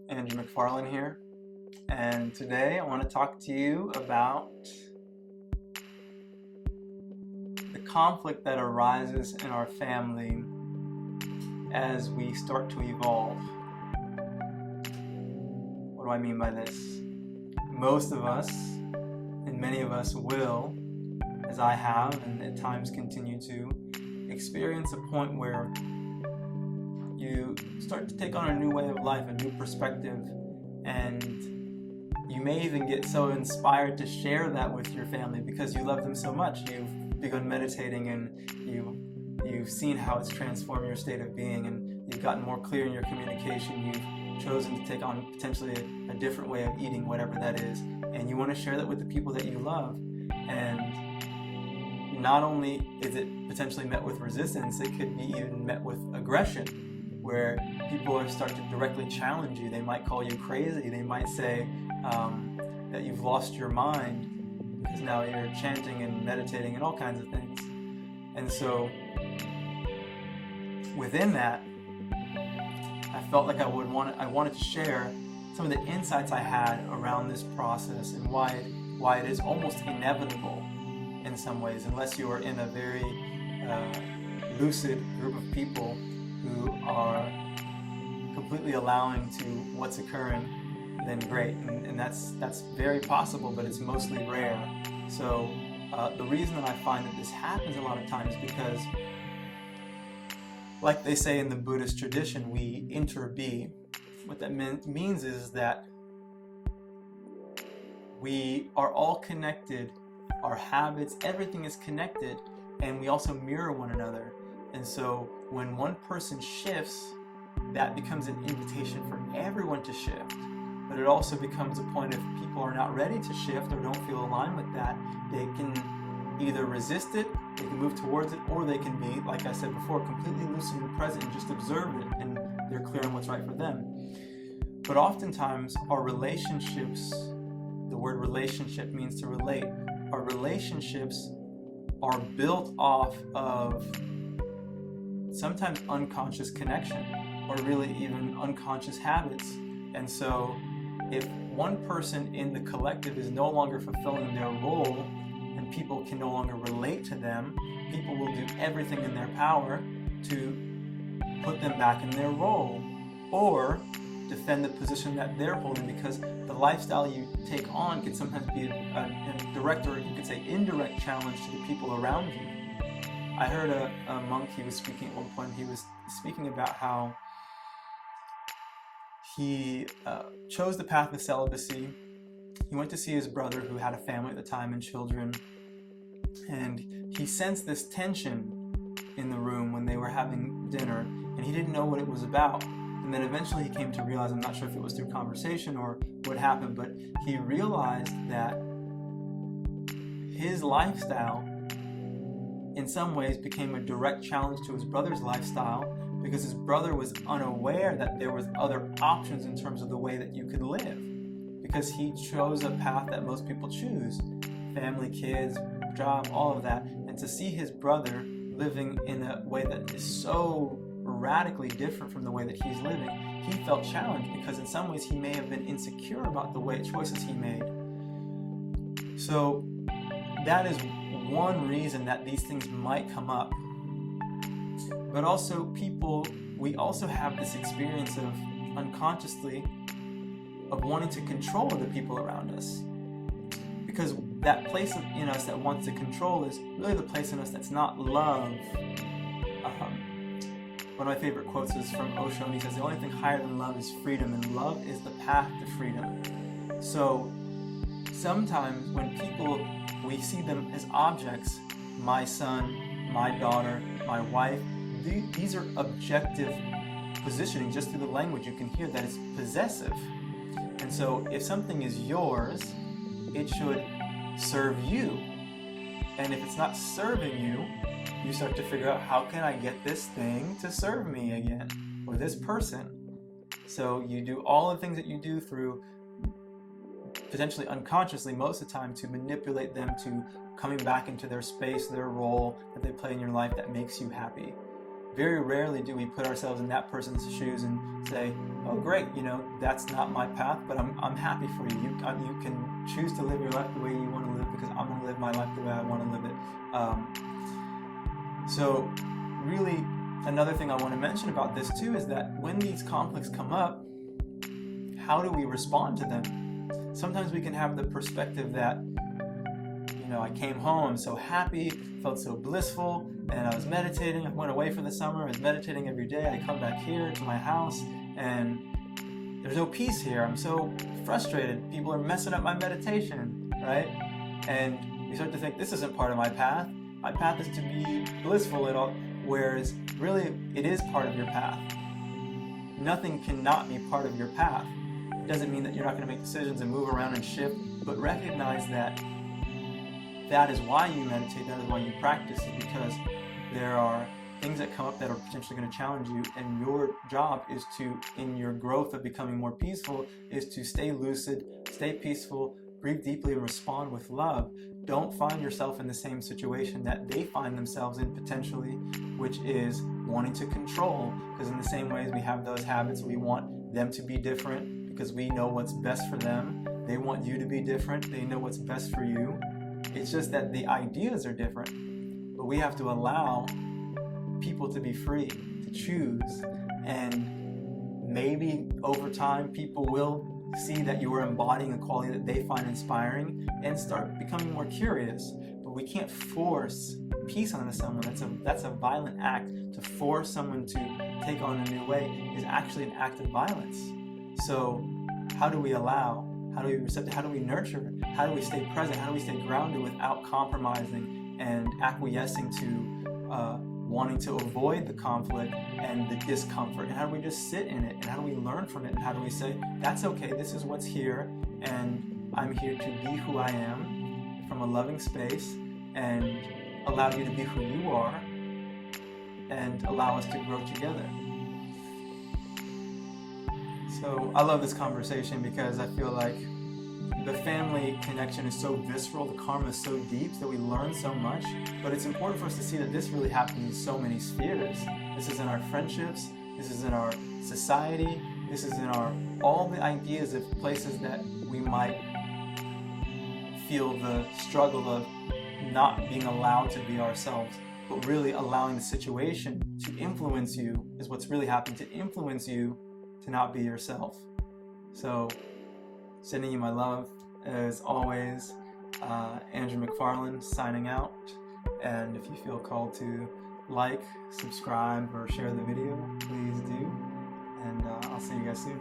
Andrew McFarlane here, and today I want to talk to you about the conflict that arises in our family as we start to evolve. What do I mean by this? Most of us, and many of us will, as I have and at times continue to, experience a point where you start to take on a new way of life, a new perspective, and you may even get so inspired to share that with your family because you love them so much. You've begun meditating and you've seen how it's transformed your state of being, and you've gotten more clear in your communication. You've chosen to take on potentially a different way of eating, whatever that is, and you want to share that with the people that you love. And not only is it potentially met with resistance, it could be even met with aggression, where people start to directly challenge you. They might call you crazy. They might say that you've lost your mind because now you're chanting and meditating and all kinds of things. And so within that, I felt like I wanted to share some of the insights I had around this process and why it is almost inevitable in some ways, unless you are in a very lucid group of people who are completely allowing to what's occurring, then great. And that's very possible, but it's mostly rare. So the reason that I find that this happens a lot of times is because, like they say in the Buddhist tradition, we interbe. What that means is that we are all connected. Our habits, everything is connected, and we also mirror one another. And so when one person shifts, that becomes an invitation for everyone to shift. But it also becomes a point if people are not ready to shift or don't feel aligned with that, they can either resist it, they can move towards it, or they can be, like I said before, completely lucid and present and just observe it, and they're clear on what's right for them. But oftentimes our relationships, the word relationship means to relate, our relationships are built off of sometimes unconscious connection, or really even unconscious habits. And so if one person in the collective is no longer fulfilling their role and people can no longer relate to them, people will do everything in their power to put them back in their role or defend the position that they're holding, because the lifestyle you take on can sometimes be a direct, or you could say indirect, challenge to the people around you. I heard a monk, he was speaking at one point, he was speaking about how he chose the path of celibacy. He went to see his brother who had a family at the time and children, and he sensed this tension in the room when they were having dinner, and he didn't know what it was about. And then eventually he came to realize, I'm not sure if it was through conversation or what happened, but he realized that his lifestyle in some ways became a direct challenge to his brother's lifestyle, because his brother was unaware that there was other options in terms of the way that you could live, because he chose a path that most people choose: family, kids, job, all of that. And to see his brother living in a way that is so radically different from the way that he's living, he felt challenged, because in some ways he may have been insecure about the choices he made. So that is one reason that these things might come up. But also we also have this experience of unconsciously of wanting to control the people around us, because that place in us that wants to control is really the place in us that's not love. One of my favorite quotes is from Osho, and he says, the only thing higher than love is freedom, and love is the path to freedom. So sometimes when people, we see them as objects, my son, my daughter, my wife, these are objective positioning. Just through the language you can hear that it's possessive. And so if something is yours, it should serve you. And if it's not serving you, you start to figure out, how can I get this thing to serve me again, or this person? So you do all the things that you do through, potentially unconsciously most of the time, to manipulate them to coming back into their space, their role that they play in your life that makes you happy. Very rarely do we put ourselves in that person's shoes and say, oh great, that's not my path, but I'm happy for you. You can choose to live your life the way you want to live, because I'm going to live my life the way I want to live it. So really, another thing I want to mention about this too is that when these conflicts come up, how do we respond to them? Sometimes we can have the perspective that, I came home, I'm so happy, felt so blissful, and I was meditating. I went away for the summer, I was meditating every day. I come back here to my house, and there's no peace here. I'm so frustrated. People are messing up my meditation, right? And you start to think, this isn't part of my path. My path is to be blissful at all, whereas really it is part of your path. Nothing cannot be part of your path. It doesn't mean that you're not going to make decisions and move around and shift, but recognize that that is why you meditate, that is why you practice it, because there are things that come up that are potentially going to challenge you, and your job is to, in your growth of becoming more peaceful, is to stay lucid, stay peaceful, breathe deeply, and respond with love. Don't find yourself in the same situation that they find themselves in potentially, which is wanting to control, because in the same ways we have those habits, we want them to be different because we know what's best for them. They want you to be different. They know what's best for you. It's just that the ideas are different, but we have to allow people to be free, to choose, and maybe over time people will see that you are embodying a quality that they find inspiring and start becoming more curious. But we can't force peace onto someone. That's a violent act. To force someone to take on a new way is actually an act of violence. So how do we allow? How do we receptive? How do we nurture? How do we stay present? How do we stay grounded without compromising and acquiescing to wanting to avoid the conflict and the discomfort? And how do we just sit in it? And how do we learn from it? And how do we say, that's okay, this is what's here, and I'm here to be who I am from a loving space, and allow you to be who you are, and allow us to grow together. So I love this conversation because I feel like the family connection is so visceral, the karma is so deep, that we learn so much. But it's important for us to see that this really happens in so many spheres. This is in our friendships, this is in our society, this is in all the ideas of places that we might feel the struggle of not being allowed to be ourselves, but really allowing the situation to influence you is what's really happening, to influence you to not be yourself. So, sending you my love as always. Andrew McFarlane signing out. And if you feel called to like, subscribe, or share the video, please do. And I'll see you guys soon.